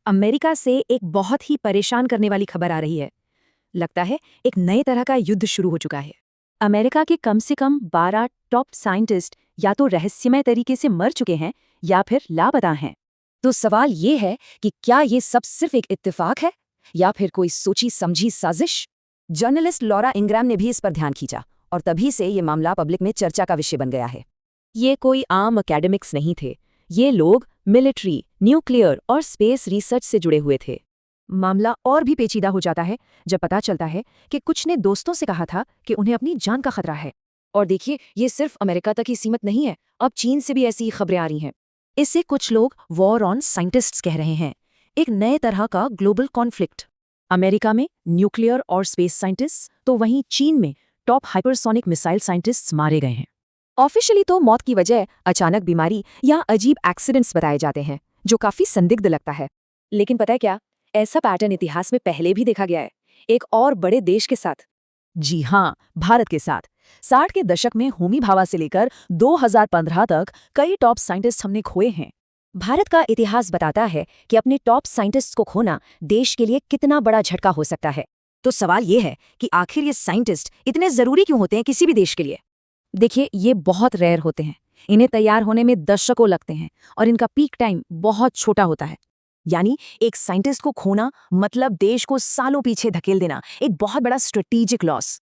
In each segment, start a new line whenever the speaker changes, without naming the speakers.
America से एक बहुत ही परेशान करने वाली खबर आ रही है। लगता है एक नए तरह का युद्ध शुरू हो चुका है। अमेरिका के कम से कम 12 टॉप साइंटिस्ट या तो रहस्यमय तरीके से मर चुके हैं या फिर लापता हैं। तो सवाल ये है कि क्या ये सब सिर्फ एक इत्तेफाक है या फिर कोई सोची समझी साजिश। जर्नलिस्ट लॉरा इंग्राम ने भी इस पर ध्यान खींचा और तभी से ये मामला पब्लिक में चर्चा का विषय बन गया है। ये कोई आम एकेडमिक्स नहीं थे, ये लोग मिलिट्री, न्यूक्लियर और स्पेस रिसर्च से जुड़े हुए थे। मामला और भी पेचीदा हो जाता है जब पता चलता है कि कुछ ने दोस्तों से कहा था कि उन्हें अपनी जान का खतरा है। और देखिए, ये सिर्फ अमेरिका तक ही सीमित नहीं है, अब चीन से भी ऐसी खबरें आ रही हैं। इसे कुछ लोग वॉर ऑन साइंटिस्ट्स कह रहे हैं, एक नए तरह का ग्लोबल कॉन्फ्लिक्ट। अमेरिका में न्यूक्लियर और स्पेस साइंटिस्ट, तो वहीं चीन में टॉप हाइपरसोनिक मिसाइल साइंटिस्ट्स मारे गए हैं। ऑफिशियली तो मौत की वजह अचानक बीमारी या अजीब एक्सीडेंट्स बताए जाते हैं, जो काफी संदिग्ध लगता है। लेकिन पता है क्या, ऐसा पैटर्न इतिहास में पहले भी देखा गया है, एक और बड़े देश के साथ। जी हाँ, भारत के साथ। 60 के दशक में होमी भाभा से लेकर 2015 तक कई टॉप साइंटिस्ट हमने खोए हैं। भारत का इतिहास बताता है कि अपने टॉप साइंटिस्ट्स को खोना देश के लिए कितना बड़ा झटका हो सकता है। तो सवाल ये है कि आखिर ये साइंटिस्ट इतने जरूरी क्यों होते हैं किसी भी देश के लिए। देखिए, ये बहुत रेयर होते हैं, इन्हें तैयार होने में दशकों लगते हैं और इनका पीक टाइम बहुत छोटा होता है। यानी एक साइंटिस्ट को खोना मतलब देश को सालों पीछे धकेल देना, एक बहुत बड़ा स्ट्रेटेजिक लॉस।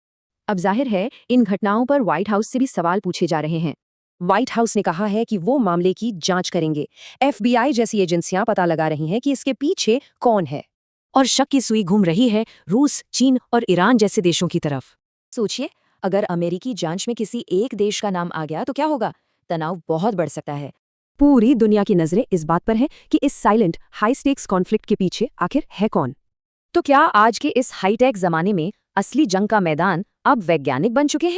अब जाहिर है, इन घटनाओं पर व्हाइट हाउस से भी सवाल पूछे जा रहे हैं। व्हाइट हाउस ने कहा है कि वो मामले की जांच करेंगे। FBI जैसी एजेंसियां पता लगा रही हैं कि इसके पीछे कौन है। और शक की सुई घूम रही है रूस, चीन और ईरान जैसे देशों की तरफ। सोचिए, अगर अमेरिकी जांच में किसी एक देश का नाम आ गया तो क्या होगा? तनाव बहुत बढ़ सकता है। पूरी दुनिया की नजरें इस बात पर हैं कि इस साइलेंट हाई स्टेक्स कॉन्फ्लिक्ट के पीछे आखिर है कौन। तो क्या आज के इस हाईटेक जमाने में असली जंग का मैदान अब वैज्ञानिक बन चुके हैं?